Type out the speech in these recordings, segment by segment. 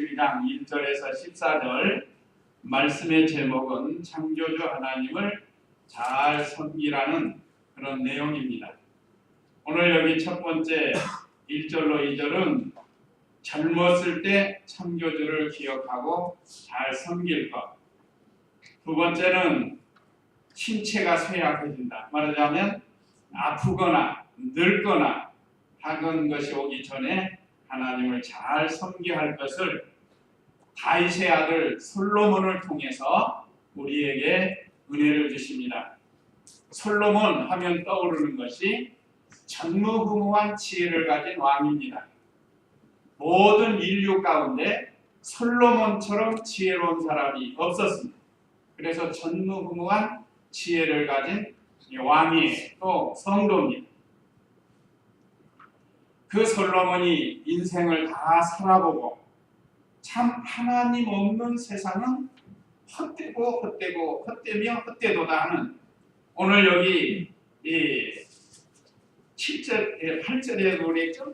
12장 1절에서 14절 말씀의 제목은 창조주 하나님을 잘 섬기라는 그런 내용입니다. 오늘 여기 첫 번째 1절로 2절은 젊었을 때 창조주를 기억하고 잘 섬길 것. 두 번째는 신체가 쇠약해진다. 말하자면 아프거나 늙거나 작은 것이 오기 전에 하나님을 잘 섬겨야 할 것을 다윗의 아들 솔로몬을 통해서 우리에게 은혜를 주십니다. 솔로몬 하면 떠오르는 것이 전무후무한 지혜를 가진 왕입니다. 모든 인류 가운데 솔로몬처럼 지혜로운 사람이 없었습니다. 그래서 전무후무한 지혜를 가진 왕이에요. 또 성도입니다. 그 솔로몬이 인생을 다 살아보고 참 하나님 없는 세상은 헛되고 헛되며 헛되도다 하는, 오늘 여기 7절, 8절에 보냈죠.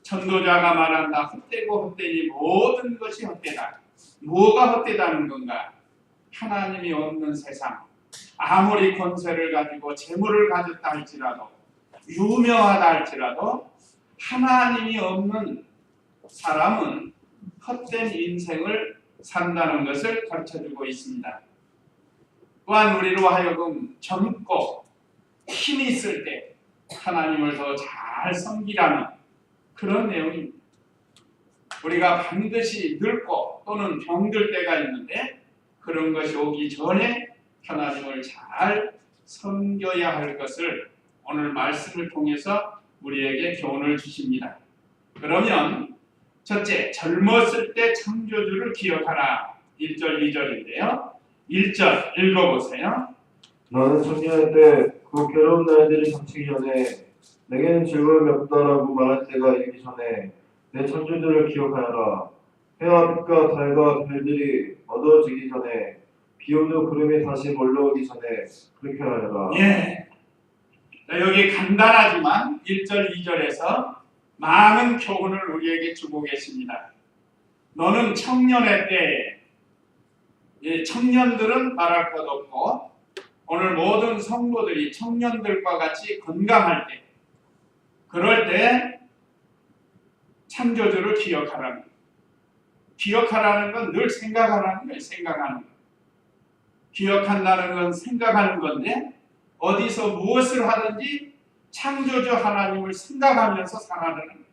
전도자가 말한다. 헛되고 헛되니 모든 것이 헛되다. 뭐가 헛되다는 건가? 하나님이 없는 세상, 아무리 권세를 가지고 재물을 가졌다 할지라도, 유명하다 할지라도 하나님이 없는 사람은 헛된 인생을 산다는 것을 가르쳐주고 있습니다. 또한 우리로 하여금 젊고 힘이 있을 때 하나님을 더 잘 섬기라는 그런 내용입니다. 우리가 반드시 늙고 또는 병들 때가 있는데 그런 것이 오기 전에 하나님을 잘 섬겨야 할 것을 오늘 말씀을 통해서 우리에게 교훈을 주십니다. 그러면 첫째, 젊었을 때 창조주를 기억하라. 1절, 2절인데요. 1절 읽어보세요. 나는 청년할 때 그 괴로운 날들이 닥치기 전에 내게는 즐거움이 없다라고 말할 때가 이르기 전에 내 창조주를 기억하여라. 해와 빛과 달과 별들이 어두워지기 전에 비 오는 구름이 다시 몰려오기 전에 그렇게 하여라. 예. 여기 간단하지만 1절, 2절에서 많은 교훈을 우리에게 주고 계십니다. 너는 청년의 때에, 청년들은 말할 것 없고 오늘 모든 성도들이 청년들과 같이 건강할 때, 그럴 때 창조주를 기억하라는 거예요. 기억하라는 건 늘 생각하라는 거예요. 생각하는 거. 기억한다는 건 생각하는 건데 어디서 무엇을 하든지 창조주 하나님을 생각하면서 살아가는 거예요.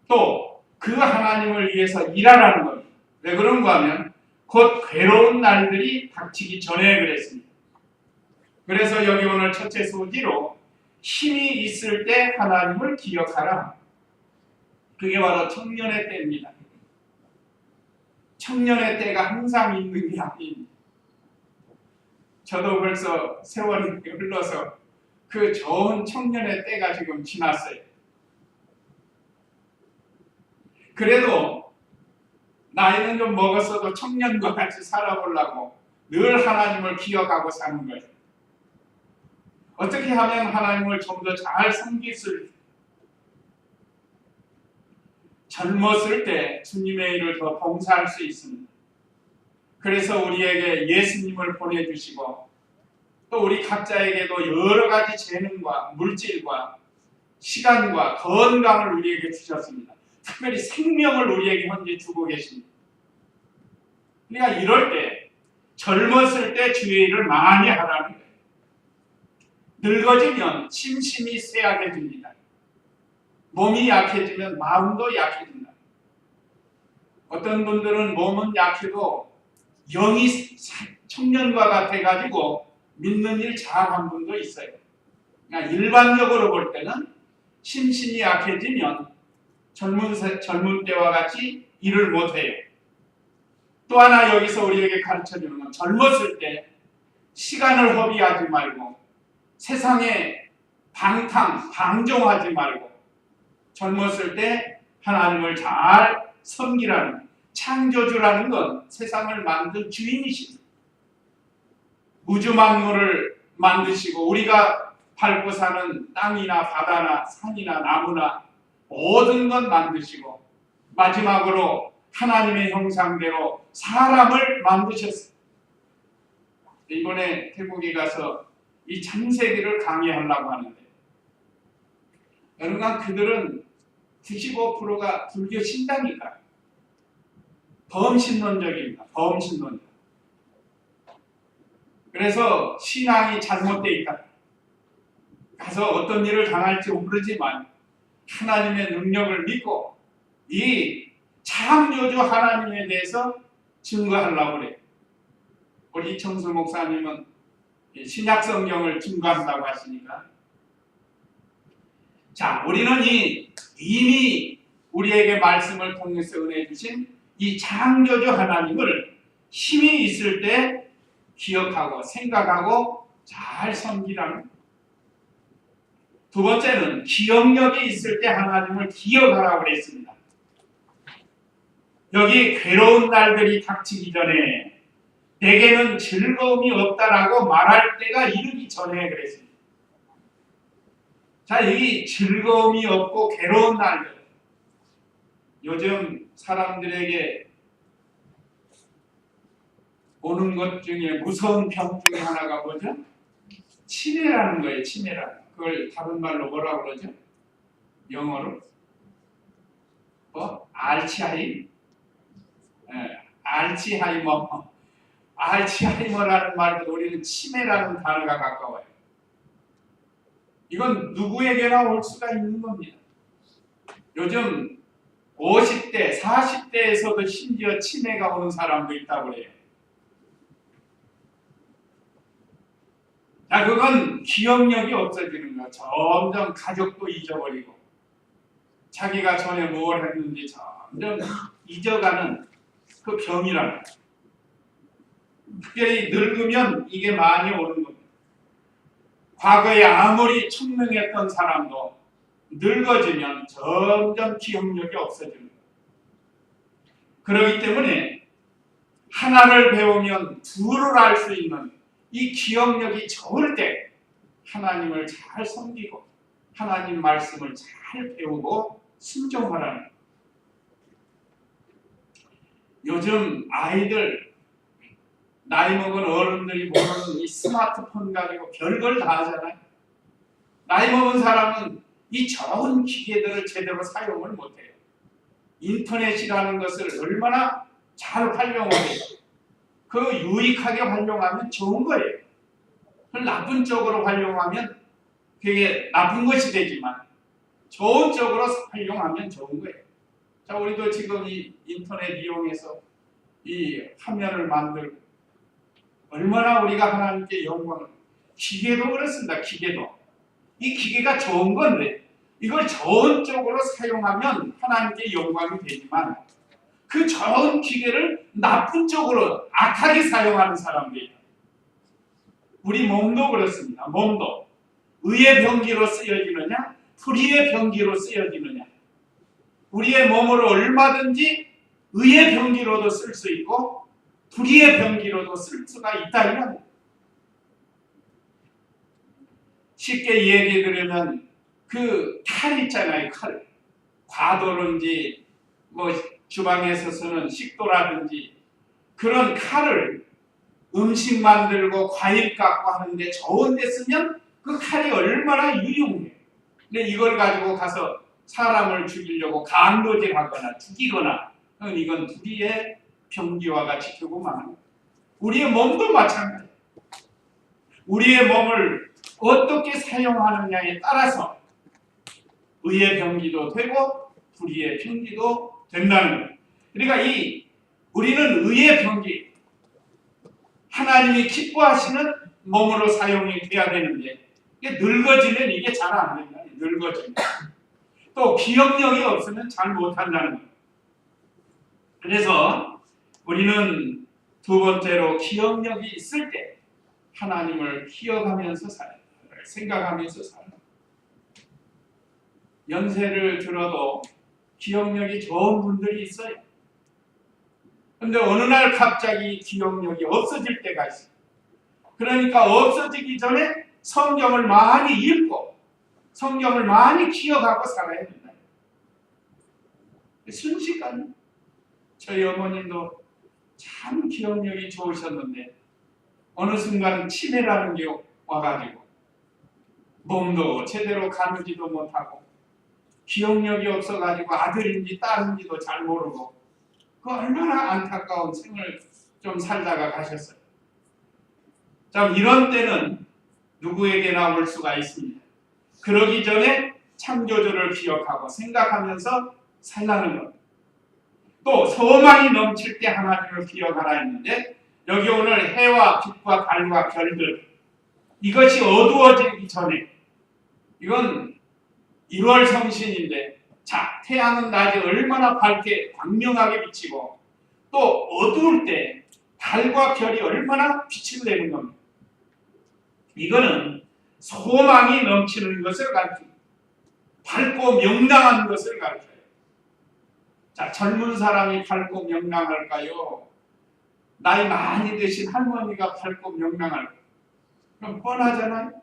또 그 하나님을 위해서 일하라는 겁니다. 왜 그런가 하면 곧 괴로운 날들이 닥치기 전에 그랬습니다. 그래서 여기 오늘 첫째 소지로 힘이 있을 때 하나님을 기억하라. 그게 바로 청년의 때입니다. 청년의 때가 항상 있는 게 아닙니다. 저도 벌써 세월이 흘러서 그 좋은 청년의 때가 지금 지났어요. 그래도 나이는 좀 먹었어도 청년과 같이 살아보려고 늘 하나님을 기억하고 사는 거예요. 어떻게 하면 하나님을 좀 더 잘 섬길 수, 젊었을 때 주님의 일을 더 봉사할 수 있습니다. 그래서 우리에게 예수님을 보내주시고 또 우리 각자에게도 여러 가지 재능과 물질과 시간과 건강을 우리에게 주셨습니다. 특별히 생명을 우리에게 현재 주고 계십니다. 그러니까 이럴 때 젊었을 때 주의 일을 많이 하라는 거예요. 늙어지면 심신이 쇠약해집니다. 몸이 약해지면 마음도 약해진다. 어떤 분들은 몸은 약해도 영이 청년과 같아가지고 믿는 일 잘한 분도 있어요. 그러니까 일반적으로 볼 때는 심신이 약해지면 젊은 때와 같이 일을 못해요. 또 하나 여기서 우리에게 가르쳐주는 건 젊었을 때 시간을 허비하지 말고 세상에 방종하지 말고 젊었을 때 하나님을 잘 섬기라는, 창조주라는 건 세상을 만든 주인이십니다. 우주 만물을 만드시고 우리가 밟고 사는 땅이나 바다나 산이나 나무나 모든 것 만드시고 마지막으로 하나님의 형상대로 사람을 만드셨어요. 이번에 태국에 가서 이 창세기를 강의하려고 하는데 여러분 그들은 95%가 불교 신당이다. 범신론적입니다. 범신론. 그래서 신앙이 잘못되어 있다. 가서 어떤 일을 당할지 모르지만 하나님의 능력을 믿고 이 창조주 하나님에 대해서 증거하려고 그래요. 우리 이청수 목사님은 신약 성경을 증거한다고 하시니까 자, 우리는 이미 우리에게 말씀을 통해서 은혜 주신 이 창조주 하나님을 힘이 있을 때 기억하고 생각하고 잘 섬기라는. 두 번째는 기억력이 있을 때 하나님을 기억하라고 그랬습니다. 여기 괴로운 날들이 닥치기 전에 내게는 즐거움이 없다라고 말할 때가 이르기 전에 그랬습니다. 자, 이 즐거움이 없고 괴로운 날들. 요즘 사람들에게 오는 것 중에 무서운 병 중에 하나가 뭐죠? 치매라는 거예요. 치매라는. 그걸 다른 말로 뭐라고 그러죠? 영어로? 알츠하임? 알츠하이머. 알츠하이머라는 말도 우리는 치매라는 단어가 가까워요. 이건 누구에게나 올 수가 있는 겁니다. 요즘 50대, 40대에서도 심지어 치매가 오는 사람도 있다고 그래요. 자, 그건 기억력이 없어지는 거야. 점점 가족도 잊어버리고 자기가 전에 뭘 했는지 점점 잊어가는 그 병이라는 거야. 특별히 늙으면 이게 많이 오는 겁니다. 과거에 아무리 총명했던 사람도 늙어지면 점점 기억력이 없어지는 거예요. 그렇기 때문에 하나를 배우면 둘을 알 수 있는 이 기억력이 적을 때 하나님을 잘 섬기고 하나님 말씀을 잘 배우고 순종하라는 거예요. 요즘 아이들 나이 먹은 어른들이 보는 이 스마트폰 가지고 별걸 다 하잖아요. 나이 먹은 사람은 이 좋은 기계들을 제대로 사용을 못해요. 인터넷이라는 것을 얼마나 잘 활용하고 그 유익하게 활용하면 좋은 거예요. 그걸 나쁜 쪽으로 활용하면 그게 나쁜 것이 되지만 좋은 쪽으로 활용하면 좋은 거예요. 자, 우리도 지금 이 인터넷 이용해서 이 화면을 만들고 얼마나 우리가 하나님께 영광을. 기계도 그렇습니다. 기계도 이 기계가 좋은 건데 이걸 좋은 쪽으로 사용하면 하나님께 영광이 되지만 그 좋은 기계를 나쁜 쪽으로 악하게 사용하는 사람들이 우리 몸도 그렇습니다. 몸도 의의 병기로 쓰여지느냐 불의의 병기로 쓰여지느냐. 우리의 몸을 얼마든지 의의 병기로도 쓸 수 있고 불의의 병기로도 쓸 수가 있다. 이런 쉽게 얘기해 드리면 그 칼 있잖아요. 칼. 과도든지 뭐 주방에서 쓰는 식도라든지 그런 칼을 음식 만들고 과일 깎고 하는데 좋은 데 쓰면 그 칼이 얼마나 유용해. 근데 이걸 가지고 가서 사람을 죽이려고 강도질하거나 죽이거나 이건 불의의 병기와 같이 되고 마는 거예요. 우리의 몸도 마찬가지예요. 우리의 몸을 어떻게 사용하느냐에 따라서 의의 병기도 되고 불의의 병기도 된다는 거예요. 그러니까 우리는 의의 병기, 하나님이 기뻐하시는 몸으로 사용이 돼야 되는데 이게 늙어지면 이게 잘 안 된다. 늙어지면 또 기억력이 없으면 잘 못한다는 거예요. 그래서 우리는 두 번째로 기억력이 있을 때 하나님을 기억하면서 살아요. 생각하면서 살아요. 연세를 들어도 기억력이 좋은 분들이 있어요. 그런데 어느 날 갑자기 기억력이 없어질 때가 있어요. 그러니까 없어지기 전에 성경을 많이 읽고 성경을 많이 기억하고 살아야 된다. 순식간에 저희 어머님도 참 기억력이 좋으셨는데 어느 순간 치매라는 게 와가지고 몸도 제대로 가누지도 못하고 기억력이 없어가지고 아들인지 딸인지도 잘 모르고 그 얼마나 안타까운 생을 좀 살다가 가셨어요. 참 이런 때는 누구에게나 올 수가 있습니다. 그러기 전에 창조주를 기억하고 생각하면서 살라는 것. 또 소망이 넘칠 때 하나님을 기억하라 했는데 여기 오늘 해와 빛과 달과 별들 이것이 어두워지기 전에 이건 1월 성신인데 자 태양은 낮에 얼마나 밝게 광명하게 비치고 또 어두울 때 달과 별이 얼마나 빛을 내는 겁니다. 이거는 소망이 넘치는 것을 가르칩니다. 밝고 명랑한 것을 가르쳐요. 자, 젊은 사람이 밝고 명랑할까요? 나이 많이 드신 할머니가 밝고 명랑할까요? 그럼 뻔하잖아요.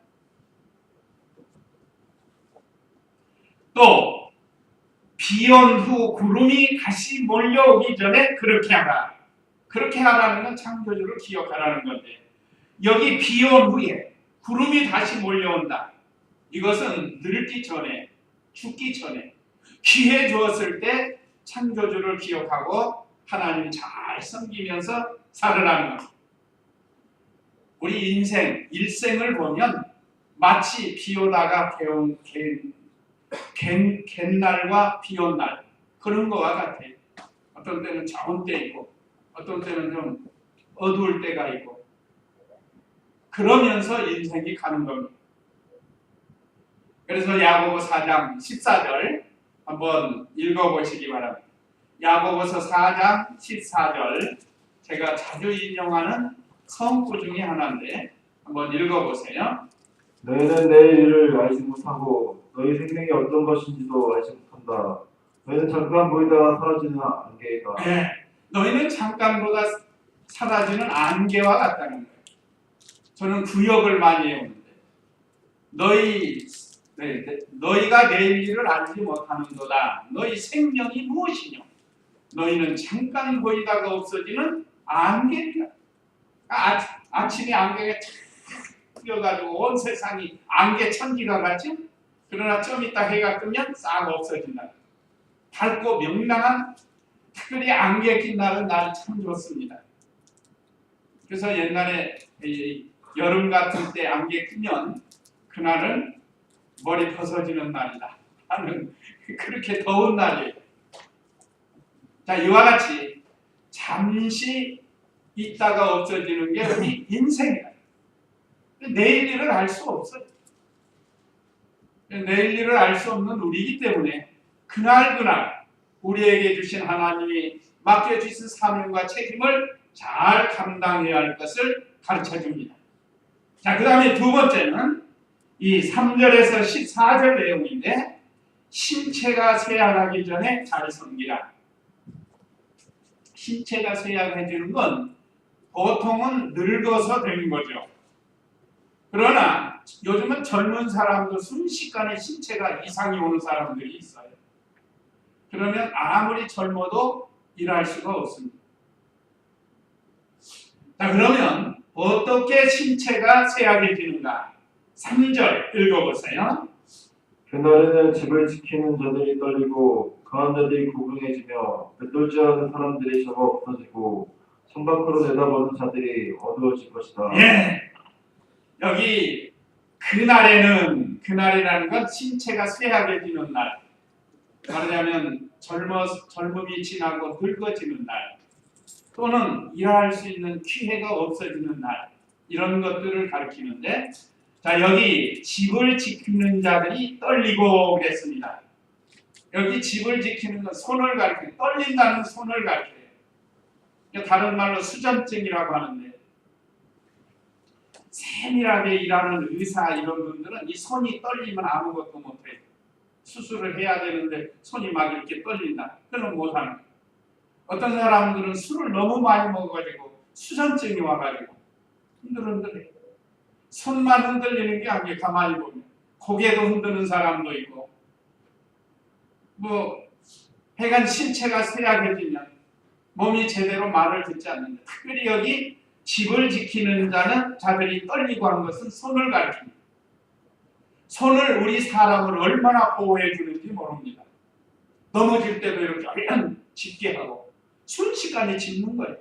또 비온 후 구름이 다시 몰려오기 전에 그렇게 하라. 그렇게 하라는 건 창조주를 기억하라는 건데 여기 비온 후에 구름이 다시 몰려온다. 이것은 늙기 전에 죽기 전에 기회 주었을 때 창조주를 기억하고 하나님 잘 섬기면서 살으라는 것. 우리 인생, 일생을 보면 마치 비 오다가 갯날과 비 온 날 그런 거와 같아요. 어떤 때는 좋은 때 있고 어떤 때는 좀 어두울 때가 있고 그러면서 인생이 가는 겁니다. 그래서 야고보 4장 14절 한번 읽어보시기 바랍니다. 야고보서 4장 14절 제가 자주 인용하는 성구 중에 하나인데 한번 읽어보세요. 너희는 내일 일을 알지 못하고 너희 생명이 어떤 것인지도 알지 못한다. 너희는 잠깐 보이다가 사라지는 안개이다. 네, 너희는 잠깐 보다 사라지는 안개와 같다는 거예요. 저는 구역을 많이 해오는데 너희가 내일 일을 알지 못하는도다. 너희 생명이 무엇이냐? 너희는 잠깐 보이다가 없어지는 안개이다. 아침에 안개가 탁 뛰어가지고 온 세상이 안개 천지가 같이 그러나 좀 이따 해가 뜨면 싹 없어진다. 밝고 명랑한 특별히 안개 낀 날은 날 참 좋습니다. 그래서 옛날에 여름 같은 때 안개 끼면 그날은 머리 벗어지는 날이다 하는 그렇게 더운 날이에요. 자, 이와 같이 잠시 있다가 없어지는 게 우리 인생이다. 내일 일을 알 수 없어요. 내일 일을 알 수 없는 우리이기 때문에 그날 우리에게 주신 하나님이 맡겨주신 사명과 책임을 잘 감당해야 할 것을 가르쳐줍니다. 자, 그 다음에 두 번째는 이 3절에서 14절 내용인데 신체가 쇠약하기 전에 잘 섬기라. 신체가 쇠약해지는 건 보통은 늙어서 되는 거죠. 그러나 요즘은 젊은 사람도 순식간에 신체가 이상이 오는 사람들이 있어요. 그러면 아무리 젊어도 일할 수가 없습니다. 자, 그러면 어떻게 신체가 쇠약해지는가? 3절 읽어보세요. 그날에는 집을 지키는 자들이 떨리고 강한 자들이 고궁해지며 맷돌지 않은 사람들이 적어 없어지고 창밖으로 내다보는 자들이 어두워질 것이다. 예, 여기 그날이라는 건 신체가 쇠약해지는 날, 말하자면 젊음이 지나고 늙어지는 날, 또는 일할 수 있는 기회가 없어지는 날, 이런 것들을 가리키는데, 자, 여기 집을 지키는 자들이 떨리고 그랬습니다. 여기 집을 지키는 건 손을 가리켜요. 떨린다는 손을 가리켜요. 다른 말로 수전증이라고 하는데, 세밀하게 일하는 의사 이런 분들은 이 손이 떨리면 아무것도 못해요. 수술을 해야 되는데 손이 막 이렇게 떨린다. 그건 못하는 거예요. 어떤 사람들은 술을 너무 많이 먹어가지고 수전증이 와가지고 흔들흔들해요. 손만 흔들리는 게 아니에요. 가만히 보면 고개도 흔드는 사람도 있고 뭐 하여간 신체가 쇠약해지면 몸이 제대로 말을 듣지 않는다. 특별히 여기 집을 지키는 자들이 떨리고 하는 것은 손을 가리킵니다. 손을 우리 사람을 얼마나 보호해 주는지 모릅니다. 넘어질 때도 이렇게 얼른 짚게 하고 순식간에 짚는 거예요.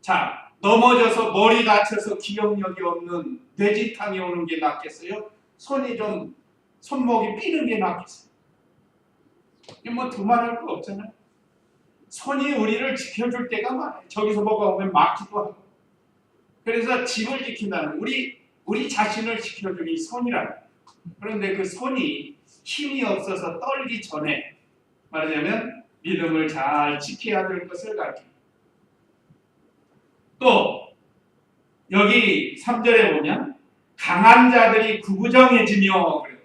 자, 넘어져서 머리 다쳐서 기억력이 없는 뇌지탕이 오는 게 낫겠어요? 손목이 삐는 게 낫겠어요? 뭐 두말할 거 없잖아요. 손이 우리를 지켜줄 때가 많아요. 저기서 뭐가 오면 막기도 하고. 그래서 집을 지킨다는 우리 자신을 지켜주는 이 손이라는. 그런데 그 손이 힘이 없어서 떨기 전에 말하자면 믿음을 잘 지켜야 될 것을 가르칩니다. 또 여기 3절에 보면 강한 자들이 구부정해지며 그래요.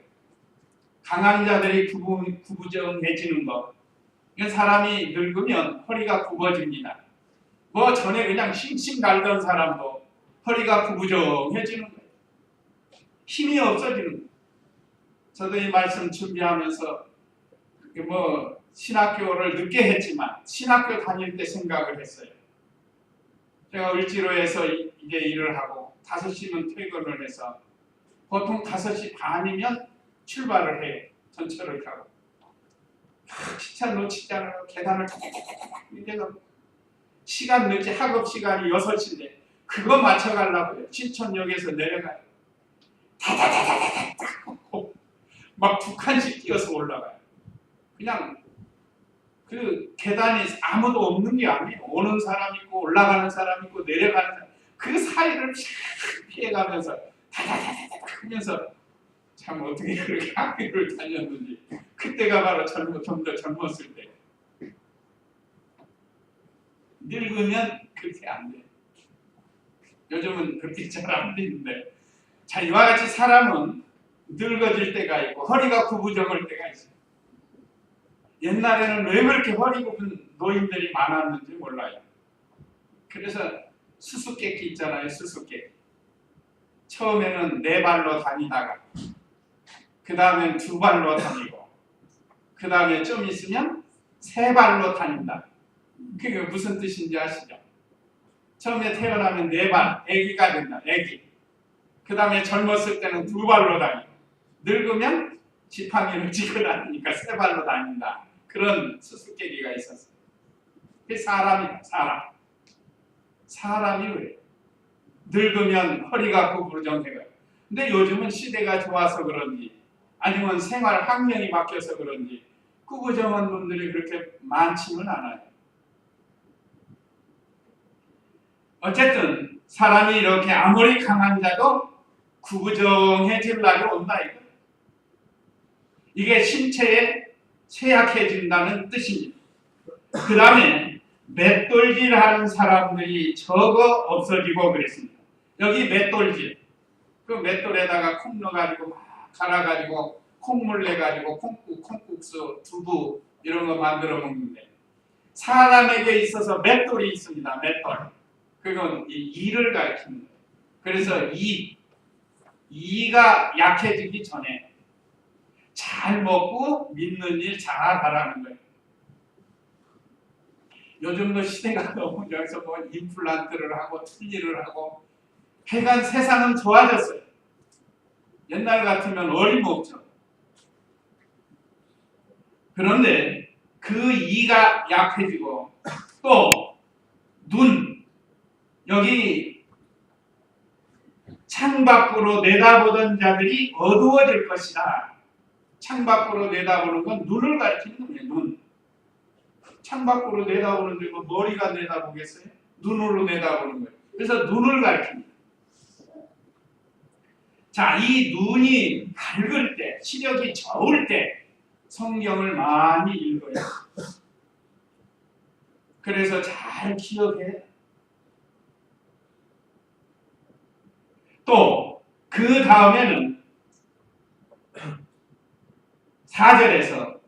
강한 자들이 구부정해지는 것. 사람이 늙으면 허리가 굽어집니다. 뭐 전에 그냥 싱싱 갈던 사람도 허리가 구부정해지는 거예요. 힘이 없어지는 거예요. 저도 이 말씀 준비하면서 뭐 신학교를 늦게 했지만 신학교 다닐 때 생각을 했어요. 제가 을지로에서 이제 일을 하고 5시면 퇴근을 해서 보통 5시 반이면 출발을 해요. 전철을 타고. 기차 놓치잖아요. 계단을 이제 시간 늦지 학업 시간이 6시인데 그거 맞춰가려고요. 신촌역에서 내려가요. 다다다다다다 막 2칸씩 뛰어서 올라가요. 그냥 그 계단이 아무도 없는 게 아니에요. 오는 사람 있고 올라가는 사람 있고 내려가는 사람 그 사이를 피해가면서 다다다다다 하면서 참 어떻게 그렇게 학교를 다녔는지 그때가 바로 좀 더 젊었을 때. 늙으면 그렇게 안 돼요. 요즘은 그렇게 잘 안 되는데 자, 이와 같이 사람은 늙어질 때가 있고 허리가 구부정할 때가 있어요. 옛날에는 왜 그렇게 허리 굽은 노인들이 많았는지 몰라요. 그래서 수수께끼 있잖아요. 수수께끼. 처음에는 4발로 다니다가 그 다음엔 2발로 다니고 그 다음에 좀 있으면 3발로 다닌다. 그게 무슨 뜻인지 아시죠? 처음에 태어나면 4발, 애기가 된다. 애기. 그 다음에 젊었을 때는 2발로 다니고 늙으면 지팡이를 쥐고 다니니까 3발로 다닌다. 그런 수수께끼가 있었어요. 그게 사람이다. 사람이 왜? 늙으면 허리가 구부정해요. 근데 요즘은 시대가 좋아서 그런지 아니면 생활 환경이 바뀌어서 그런지 구부정한 분들이 그렇게 많지는 않아요. 어쨌든 사람이 이렇게 아무리 강한 자도 구부정해질 날이 온다 이거. 이게 신체에 쇠약해진다는 뜻입니다. 그 다음에 맷돌질하는 사람들이 적어 없어지고 그랬습니다. 여기 맷돌질, 그 맷돌에다가 콩 넣어가지고 막 갈아가지고 콩물 내가지고 콩국수, 두부 이런 거 만들어 먹는데 사람에게 있어서 맷돌이 있습니다. 맷돌. 그건 이를 가리킵니다. 그래서 이가 약해지기 전에 잘 먹고 믿는 일 잘하라는 거예요. 요즘도 시대가 너무 여기서 뭐 임플란트를 하고 틀니를 하고 하여간 세상은 좋아졌어요. 옛날 같으면 어림없죠. 그런데 그 이가 약해지고 또 눈, 여기 창밖으로 내다보던 자들이 어두워질 것이다. 창밖으로 내다보는 건 눈을 가리키는 거예요. 눈. 창밖으로 내다보는 데 머리가 내다보겠어요? 눈으로 내다보는 거예요. 그래서 눈을 가리킵니다. 자, 이 눈이 밝을 때, 시력이 좋을 때 성경을 많이 읽어요. 그래서 잘 기억해. 또 그 다음에는 4절에서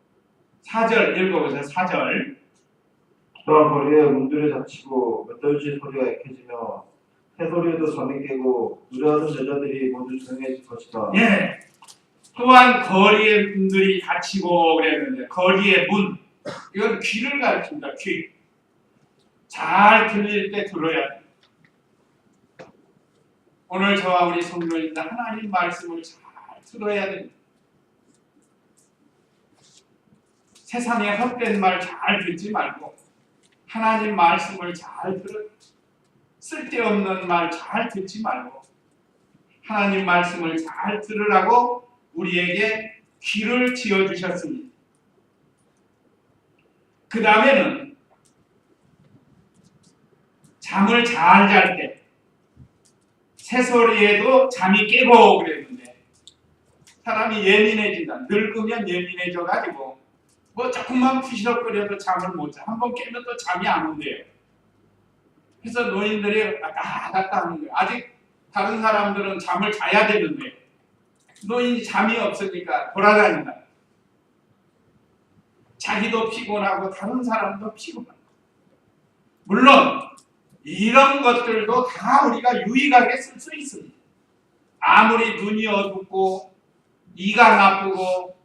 4절 읽어보세요. 4절. 또한 거리에 문들이 닫히고 멧돼지 소리가 약해지며 새소리에도 잠이 깨고 노래하는 여자들이 모두 조용해질 것이다. 예. 또한 거리의 문들이 닫히고 그랬는데 거리의 문, 이건 귀를 가르칩니다. 귀. 잘 들릴 때 들어야 돼. 오늘 저와 우리 성도님들 하나님 말씀을 잘 들어야 됩니다. 세상의 헛된 말 잘 듣지 말고 하나님 말씀을 잘 들어. 쓸데없는 말 잘 듣지 말고 하나님 말씀을 잘 들으라고 우리에게 귀를 지어주셨습니다. 그 다음에는 잠을 잘 잘 때 새소리에도 잠이 깨고 그랬는데 사람이 예민해진다. 늙으면 예민해져가지고 뭐 조금만 푸시럭거려도 잠을 못 자. 한번 깨면 또 잠이 안 온대요. 그래서 노인들이 왔다 갔다 하는 거예요. 아직 다른 사람들은 잠을 자야 되는데 노인이 잠이 없으니까 돌아다닌다. 자기도 피곤하고 다른 사람도 피곤하고. 물론 이런 것들도 다 우리가 유익하게 쓸 수 있습니다. 아무리 눈이 어둡고 이가 나쁘고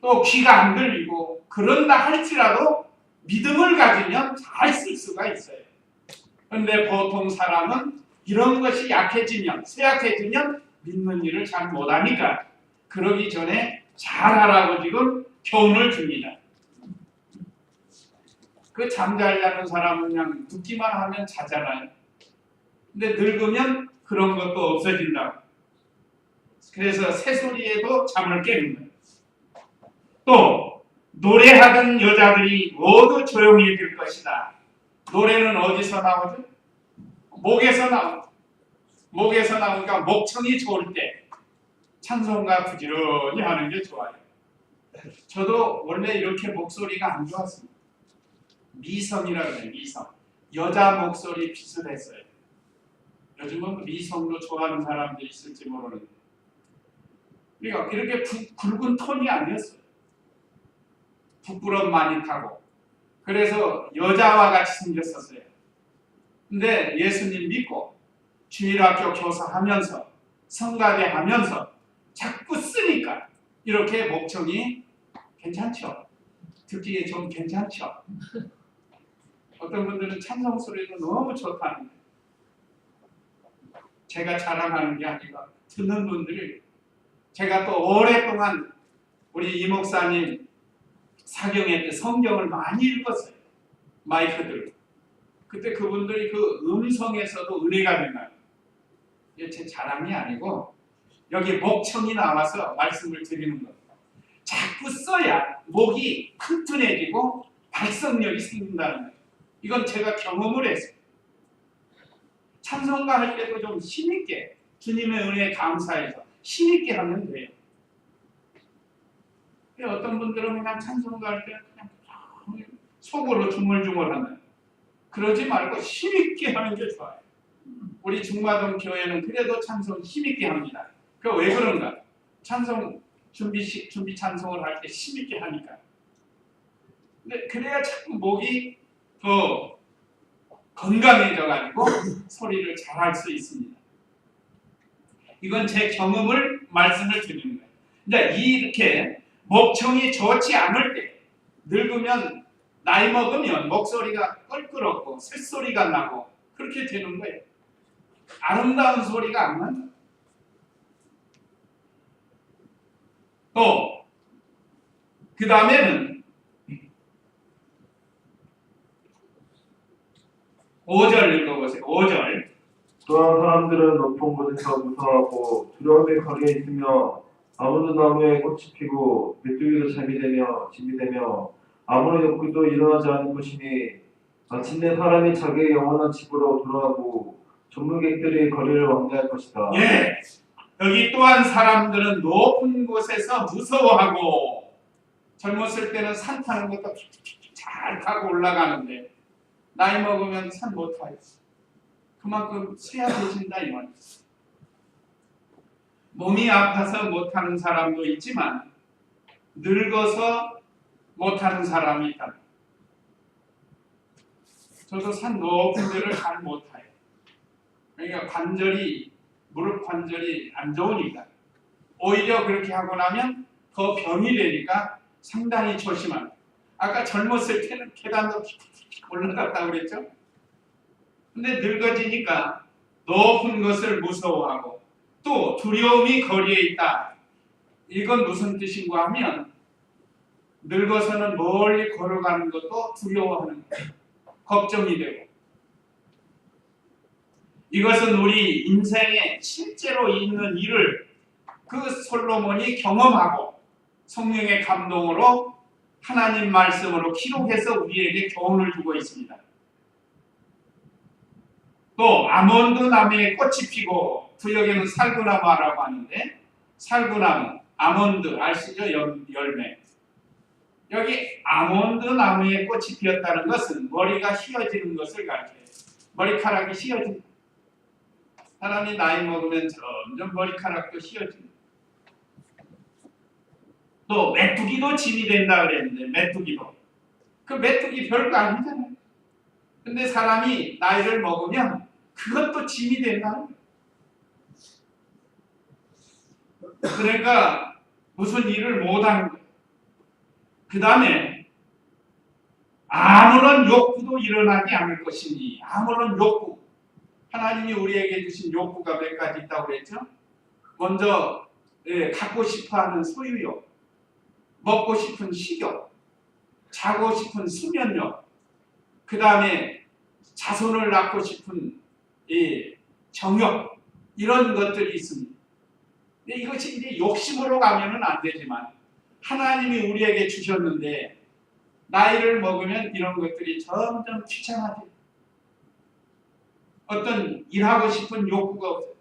또 귀가 안 들리고 그런다 할지라도 믿음을 가지면 잘 쓸 수가 있어요. 그런데 보통 사람은 이런 것이 약해지면 쇠약해지면 믿는 일을 잘 못하니까 그러기 전에 잘하라고 지금 교훈을 줍니다. 그 잠자려는 사람은 그냥 듣기만 하면 자잖아요. 근데 늙으면 그런 것도 없어진다고. 그래서 새소리에도 잠을 깨는 거예요. 또 노래하던 여자들이 모두 조용해질 것이다. 노래는 어디서 나오죠? 목에서 나오죠. 목에서 나오니까 목청이 좋을 때 찬송가 부지런히 하는 게 좋아요. 저도 원래 이렇게 목소리가 안 좋았습니다. 미성이라고 해요. 미성. 여자 목소리 비슷했어요. 요즘은 미성도 좋아하는 사람들이 있을지 모르는데 그러니까 그렇게 굵은 톤이 아니었어요. 부끄럼 많이 타고 그래서 여자와 같이 생겼었어요. 근데 예수님 믿고 주일학교 교사하면서 성가대 하면서 자꾸 쓰니까 이렇게 목청이 괜찮죠? 듣기에 좀 괜찮죠? 어떤 분들은 찬송 소리도 너무 좋다는데 제가 자랑하는 게 아니라 듣는 분들이 제가 또 오랫동안 우리 이 목사님 사경회 때 성경을 많이 읽었어요. 마이크 들고. 그때 그분들이 그 음성에서도 은혜가 된다. 이게 제 자랑이 아니고 여기 목청이 나와서 말씀을 드리는 겁니다. 자꾸 써야 목이 튼튼해지고 발성력이 생긴다는 거예요. 이건 제가 경험을 했어요. 찬송가 할 때도 좀 힘있게 주님의 은혜에 감사해서 힘있게 하면 돼요. 어떤 분들은 그냥 찬송가 할 때 그냥 속으로 중얼중얼한다. 그러지 말고 힘있게 하는 게 좋아요. 우리 중마동 교회는 그래도 찬송 힘있게 합니다. 그 왜 그런가? 찬송 준비 찬송을 할 때 힘있게 하니까. 근데 그래야 자꾸 목이 더 건강해져가지고 소리를 잘할 수 있습니다. 이건 제 경험을 말씀을 드리는 거예요. 이제 이렇게 목청이 좋지 않을 때 늙으면 나이 먹으면 목소리가 껄끄럽고 쇳소리가 나고 그렇게 되는 거예요. 아름다운 소리가 안 난다. 또 그 다음에는 5절 읽어보세요. 5절. 또한 사람들은 높은 곳에서 무서워하고 두려움에 거리에 있으며 아무도 나무에 꽃이 피고 메뚜기도 잠이 되며 아무런 욕구도 일어나지 않은 것이니 마침내 사람이 자기의 영원한 집으로 돌아가고 전문객들이 거리를 왕래할 것이다. 예. 여기 또한 사람들은 높은 곳에서 무서워하고 젊었을 때는 산 타는 것도 잘 타고 올라가는데 나이 먹으면 산 못 타요. 그만큼 쇠약해진다 이 말이에요. 몸이 아파서 못 하는 사람도 있지만 늙어서 못 하는 사람이 있다. 저도 산 높은 데를 잘 못 타요. 그러니까 무릎 관절이 안 좋으니까 오히려 그렇게 하고 나면 더 병이 되니까 상당히 조심합니다. 아까 젊었을 때는 계단도 올라갔다고 그랬죠? 근데 늙어지니까 높은 것을 무서워하고 또 두려움이 거리에 있다. 이건 무슨 뜻인가 하면 늙어서는 멀리 걸어가는 것도 두려워하는 거예요. 걱정이 되고. 이것은 우리 인생에 실제로 있는 일을 그 솔로몬이 경험하고 성령의 감동으로 하나님 말씀으로 기록해서 우리에게 교훈을 주고 있습니다. 또 아몬드 나무에 꽃이 피고 구역에는 살구나무라고 하는데 살구나무, 아몬드 아시죠? 열매. 여기 아몬드 나무에 꽃이 피었다는 것은 머리가 휘어지는 것을 가리켜요. 머리카락이 휘어진다. 사람이 나이 먹으면 점점 머리카락도 휘어진다. 또 메뚜기도 짐이 된다 그랬는데 메뚜기도. 그 메뚜기 별거 아니잖아요. 근데 사람이 나이를 먹으면 그것도 짐이 된다. 그러니까 무슨 일을 못하는 거예요. 그 다음에 아무런 욕구도 일어나지 않을 것이니 아무런 욕구. 하나님이 우리에게 주신 욕구가 몇 가지 있다고 그랬죠? 먼저 갖고 싶어하는 소유욕, 먹고 싶은 식욕, 자고 싶은 수면욕, 그 다음에 자손을 낳고 싶은 정욕, 이런 것들이 있습니다. 근데 이것이 이제 욕심으로 가면은 안 되지만 하나님이 우리에게 주셨는데 나이를 먹으면 이런 것들이 점점 귀찮아져요. 어떤 일하고 싶은 욕구가 없어요.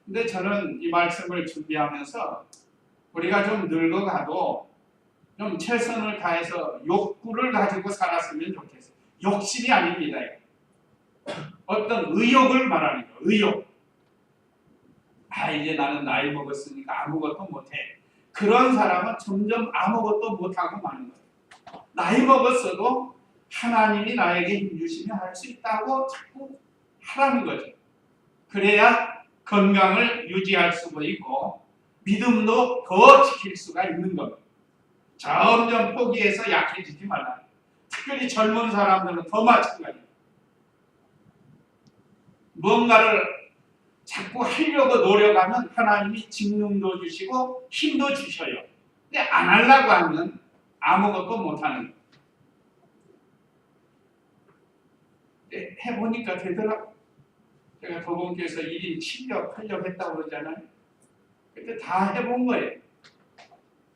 근데 저는 이 말씀을 준비하면서 우리가 좀 늙어가도 좀 최선을 다해서 욕구를 가지고 살았으면 좋겠어요. 욕심이 아닙니다. 어떤 의욕을 말하는 거예요. 의욕. 이제 나는 나이 먹었으니까 아무것도 못해. 그런 사람은 점점 아무것도 못하고 마는 거예요. 나이 먹었어도 하나님이 나에게 힘 주시면 할 수 있다고 자꾸 하라는 거죠. 그래야 건강을 유지할 수가 있고 믿음도 더 지킬 수가 있는 겁니다. 점점 포기해서 약해지지 말라. 특별히 젊은 사람들은 더 마찬가지입니다. 뭔가를 자꾸 하려고 노력하면 하나님이 직능도 주시고 힘도 주셔요. 근데 안 하려고 하면 아무것도 못하는 거예요. 해보니까 되더라고요. 제가 도봉교에서 1인 7력, 8력 했다고 그러잖아요. 그때 다 해본 거예요.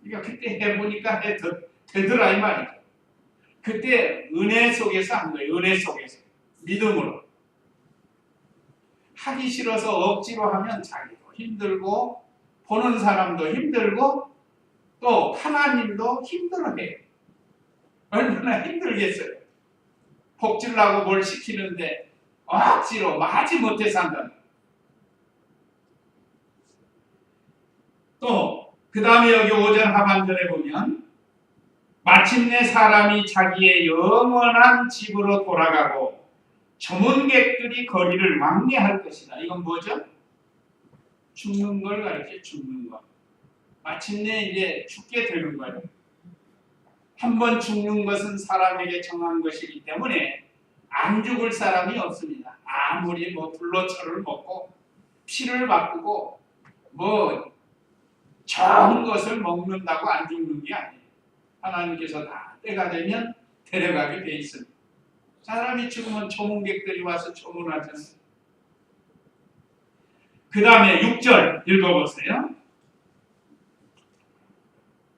그러니까 그때 해보니까 되더라 이 말이죠. 그때 은혜 속에서 한 거예요. 은혜 속에서. 믿음으로. 하기 싫어서 억지로 하면 자기도 힘들고 보는 사람도 힘들고 또 하나님도 힘들어해요. 얼마나 힘들겠어요. 복질라고 뭘 시키는데 억지로 마지 못해서 한다는. 또 그 다음에 여기 5절 하반절에 보면 마침내 사람이 자기의 영원한 집으로 돌아가고 조문객들이 거리를 왕래할 것이다. 이건 뭐죠? 죽는 걸 가르쳐. 죽는 것. 마침내 이제 죽게 되는 거예요. 한번 죽는 것은 사람에게 정한 것이기 때문에 안 죽을 사람이 없습니다. 아무리 불로초를 먹고 피를 바꾸고 좋은 것을 먹는다고 안 죽는 게 아니에요. 하나님께서 다 때가 되면 데려가게 돼 있습니다. 사람이 죽으면 조문객들이 와서 조문하잖아요. 그 다음에 6절 읽어보세요.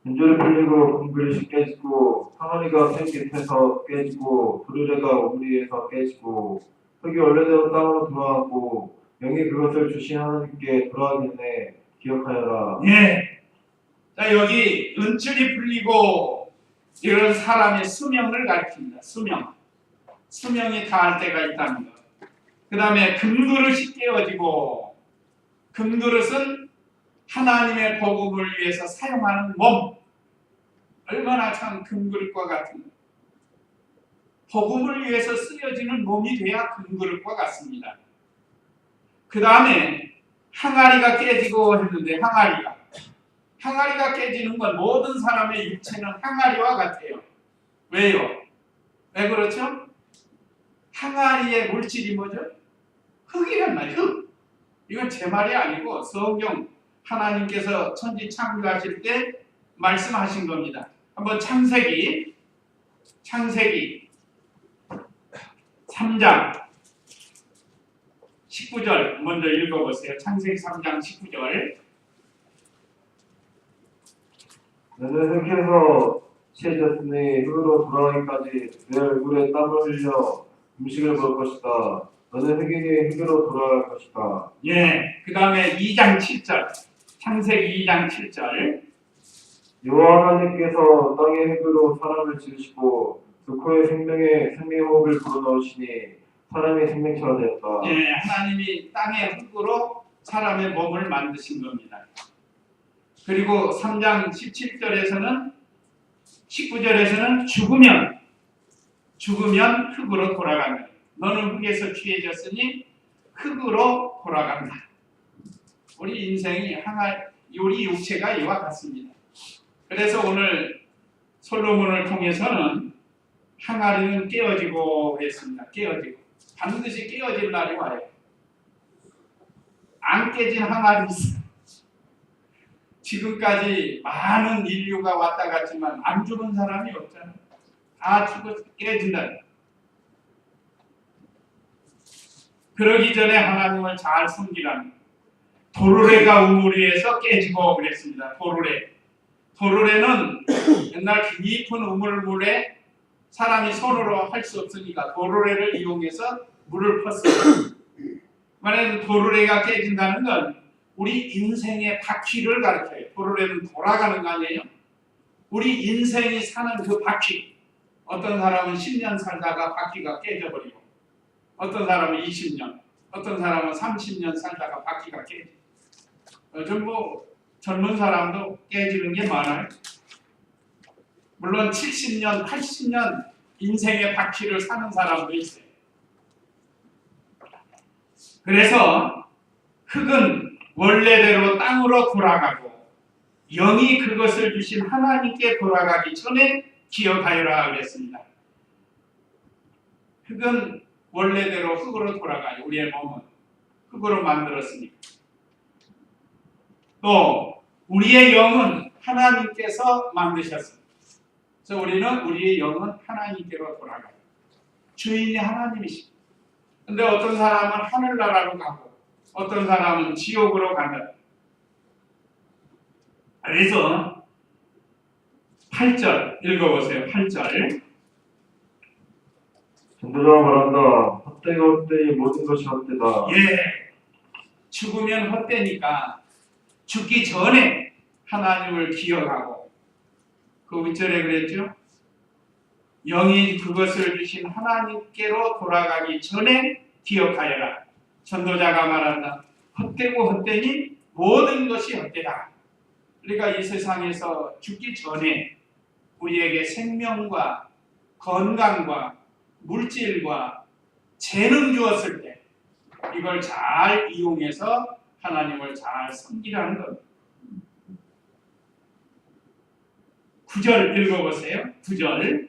인절이 풀리고 금그릇이 깨지고 항아리가 팬 깃에서 깨지고 두루레가 오므리에서 깨지고 흙이 원래대로 땅으로 돌아가고 영이 그것을 주신 하나님께 돌아가겠네 기억하여라. 예. 자, 여기 은줄이 풀리고 이런 사람의 수명을 가리킵니다. 수명이 다할 때가 있다는 것. 그 다음에 금그릇이 깨어지고, 금그릇은 하나님의 복음을 위해서 사용하는 몸. 얼마나 참 금그릇과 같은 복음을 위해서 쓰여지는 몸이 돼야 금그릇과 같습니다. 그 다음에 항아리가 깨지고 했는데 항아리가 깨지는 건 모든 사람의 육체는 항아리와 같아요. 왜요? 왜 그렇죠? 항아리의 물질이 뭐죠? 흙이란 말이에요. 흙. 이건 제 말이 아니고 성경 하나님께서 천지 창조하실 때 말씀하신 겁니다. 한번 창세기 3장 19절 먼저 읽어보세요. 창세기 3장 19절. 너는 흙에서 채졌으니 흙으로 돌아가기까지 내 얼굴에 땀을 흘려 음식을 먹을 것이다. 너는 흙이니 흙으로 돌아갈 것이다. 예, 그 다음에 2장 7절. 창세기 2장 7절. 여호와 하나님께서 땅의 흙으로 사람을 지으시고 그 코에 생명의 호흡을 불어넣으시니 사람이 생명체가 되었다. 예, 하나님이 땅의 흙으로 사람의 몸을 만드신 겁니다. 그리고 3장 17절에서는 19절에서는 죽으면 흙으로 돌아간다. 너는 흙에서 취해졌으니 흙으로 돌아간다. 우리 인생이 우리 육체가 이와 같습니다. 그래서 오늘 솔로몬을 통해서는 항아리는 깨어지고 했습니다. 깨어지고 반드시 깨어질 날이 와요. 안 깨진 항아리 있어요. 지금까지 많은 인류가 왔다 갔지만 안 죽은 사람이 없잖아요. 다 죽어서 깨진다. 그러기 전에 하나님을 잘 섬기라는 도르래가 우물 위에서 깨지고 그랬습니다. 도르래는 옛날 깊은 우물물에 사람이 손으로 할 수 없으니까 도르래를 이용해서 물을 펐어요. 만약에 도르래가 깨진다는 건 우리 인생의 바퀴를 가르쳐요. 도르래는 돌아가는 거 아니에요? 우리 인생이 사는 그 바퀴. 어떤 사람은 10년 살다가 바퀴가 깨져버리고 어떤 사람은 20년, 어떤 사람은 30년 살다가 바퀴가 깨져. 요즘 젊은 사람도 깨지는 게 많아요. 물론 70년, 80년 인생의 바퀴를 사는 사람도 있어요. 그래서 흙은 원래대로 땅으로 돌아가고 영이 그것을 주신 하나님께 돌아가기 전에 기억하여라 그랬습니다. 흙은 원래대로 흙으로 돌아가요. 우리의 몸은 흙으로 만들었으니까. 또 우리의 영은 하나님께서 만드셨습니다. 그래서 우리는 우리의 영은 하나님께로 돌아가요. 주인이 하나님이십니다. 근데 어떤 사람은 하늘나라로 가고 어떤 사람은 지옥으로 간다. 그래서 8절 읽어보세요. 8절. 전도자가 말한다. 헛되고 헛되니 모든 것이 헛되다. 예, 죽으면 헛되니까 죽기 전에 하나님을 기억하고 그 윗절에 그랬죠. 영이 그것을 주신 하나님께로 돌아가기 전에 기억하여라. 전도자가 말한다. 헛되고 헛되니 모든 것이 헛되다. 그러니까 이 세상에서 죽기 전에 우리에게 생명과 건강과 물질과 재능 주었을 때 이걸 잘 이용해서 하나님을 잘 섬기라는 것. 9절 읽어보세요. 9절.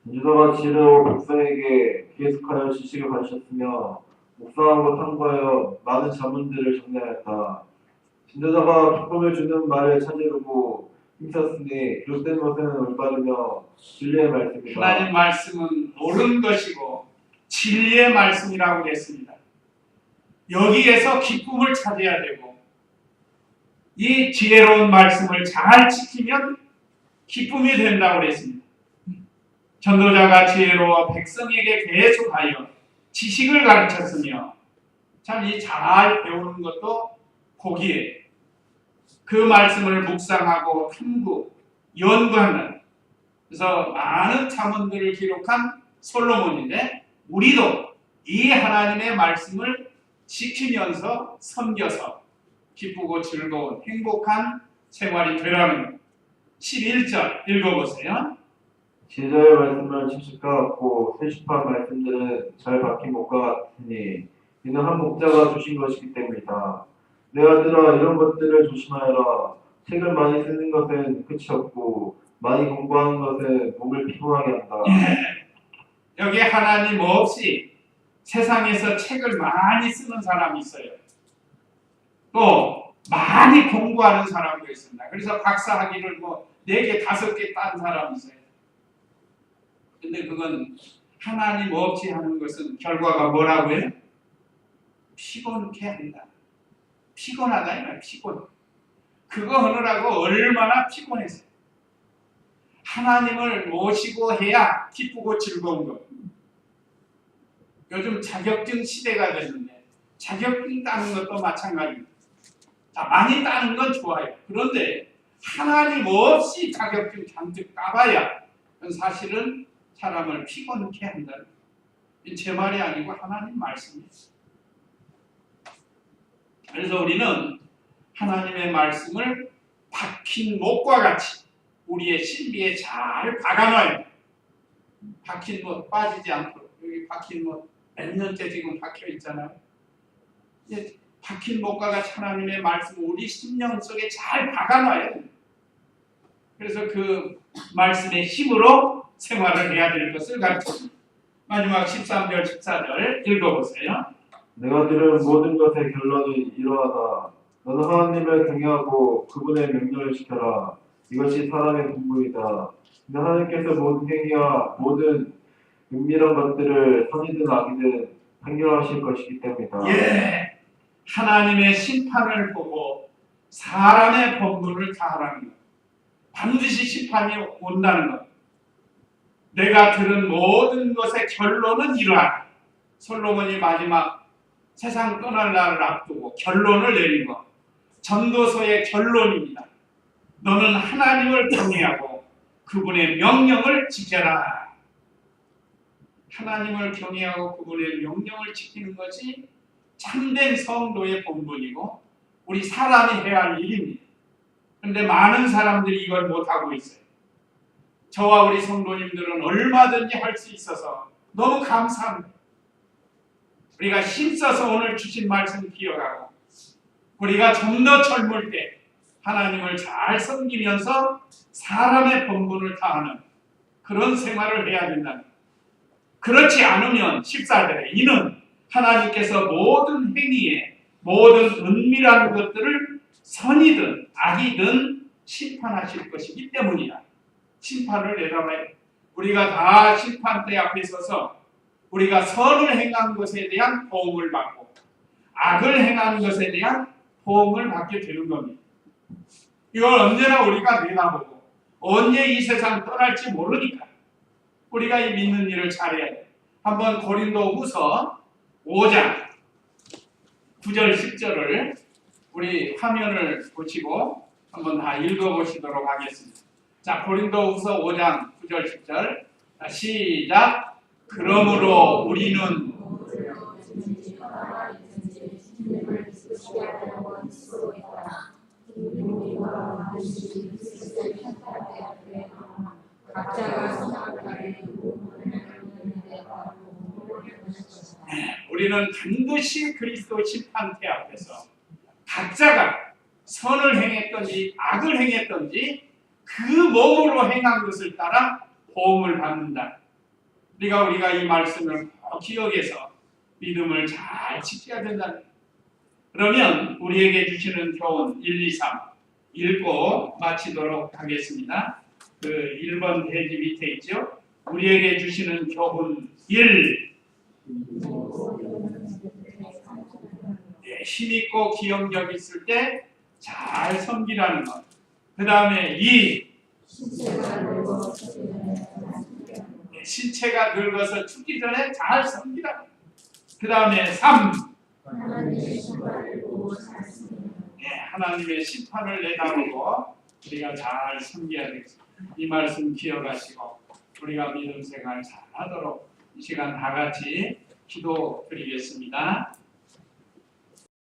전도자가 지혜로 백성에게 계속하여 지식을 가르쳤으며 묵상하고 탐구하여 많은 자문들을 정리하였다. 전도자가 기쁨을 주는 말을 찾으려고 힘썼으니 기록된 것은 올바르며 진리의 말씀이다. 하나님 말씀은 옳은 것이고 진리의 말씀이라고 했습니다. 여기에서 기쁨을 찾아야 되고 이 지혜로운 말씀을 잘 지키면 기쁨이 된다고 했습니다. 전도자가 지혜로워 백성에게 계속하여 지식을 가르쳤으며 참 이 잘 배우는 것도 복이에요. 그 말씀을 묵상하고 탐구, 연구한다. 그래서 많은 자문들을 기록한 솔로몬인데 우리도 이 하나님의 말씀을 지키면서 섬겨서 기쁘고 즐거운 행복한 생활이 되라는 11절 읽어보세요. 지혜자의 말씀을 침식과 같고 세심한 말씀들은 잘 박힌 목과 같으니 이는 한 목자가 주신 것이기 때문이다. 내 아들아 이런 것들을 조심하여라. 책을 많이 쓰는 것은 끝이 없고 많이 공부하는 것은 몸을 피곤하게 한다. 여기 하나님 없이 세상에서 책을 많이 쓰는 사람이 있어요. 또 많이 공부하는 사람도 있습니다. 그래서 박사 학위를 뭐 4개, 5개 딴 사람이 있어요. 근데 그건 하나님 없이 하는 것은 결과가 뭐라고요? 피곤케 한다. 피곤하다 이 말, 피곤. 그거 하느라고 얼마나 피곤했어요. 하나님을 모시고 해야 기쁘고 즐거운 것. 요즘 자격증 시대가 됐는데 자격증 따는 것도 마찬가지입니다. 자, 많이 따는 건 좋아요. 그런데 하나님 없이 자격증 잔뜩 따봐야 그건 사실은 사람을 피곤케 한다. 제 말이 아니고 하나님 말씀이에요. 그래서 우리는 하나님의 말씀을 박힌 목과 같이 우리의 신비에 잘 박아놔야 돼요. 박힌 못 빠지지 않도록. 여기 박힌 못 몇 년째 지금 박혀 있잖아요. 박힌 목과 같이 하나님의 말씀을 우리 심령 속에 잘 박아놔야 돼요. 그래서 그 말씀의 힘으로 생활을 해야 될 것을 가르칩니다. 마지막 13절, 14절 읽어보세요. 내가 들은 모든 것의 결론은 이러하다. 너는 하나님을 경외하고 그분의 명령을 지켜라. 이것이 사람의 본분이다. 근데 하나님께서 모든 행위와 모든 은밀한 것들을 선이든 악이든 판결하실 것이기 때문이다. 예, 하나님의 심판을 보고 사람의 본분을 다하라는 것. 반드시 심판이 온다는 것. 내가 들은 모든 것의 결론은 이러하다. 솔로몬이 마지막 세상 떠날 날을 앞두고 결론을 내린 것. 전도서의 결론입니다. 너는 하나님을 경외하고 그분의 명령을 지켜라. 하나님을 경외하고 그분의 명령을 지키는 것이 참된 성도의 본분이고 우리 사람이 해야 할 일입니다. 그런데 많은 사람들이 이걸 못하고 있어요. 저와 우리 성도님들은 얼마든지 할 수 있어서 너무 감사합니다. 우리가 힘써서 오늘 주신 말씀 기억하고 우리가 좀 더 젊을 때 하나님을 잘 섬기면서 사람의 본분을 다하는 그런 생활을 해야 된다는 것. 그렇지 않으면 14절에 이는 하나님께서 모든 행위에 모든 은밀한 것들을 선이든 악이든 심판하실 것이기 때문이다. 심판을 내다봐야 돼. 우리가 다 심판대 앞에 서서 우리가 선을 행한 것에 대한 보응을 받고 악을 행한 것에 대한 보응을 받게 되는 겁니다. 이걸 언제나 우리가 내다보고 언제 이 세상 떠날지 모르니까 우리가 이 믿는 일을 잘해야 돼. 한번 고린도후서 5장 9절 10절을 우리 화면을 보시고 한번 다 읽어보시도록 하겠습니다. 자, 고린도후서 5장 9절 10절 시작. 그러므로 우리는 우리는 반드시 그리스도 심판대 앞에서 각자가 선을 행했든지 악을 행했든지 그 몸으로 행한 것을 따라 보응을 받는다. 우리가 이 말씀을 기억해서 믿음을 잘 지켜야 된다. 그러면 우리에게 주시는 교훈 1, 2, 3 읽고 마치도록 하겠습니다. 그 1번 페이지 밑에 있죠. 우리에게 주시는 교훈 1. 힘있고 기억력 있을 때 잘 섬기라는 것. 그 다음에 2. 신체가 늙어서 죽기 전에 잘 섬기라. 그 다음에 3. 하나님의 심판을 내다보고 우리가 잘 섬겨야 되겠습니다. 이 말씀 기억하시고 우리가 믿음 생활 잘 하도록 이 시간 다 같이 기도드리겠습니다.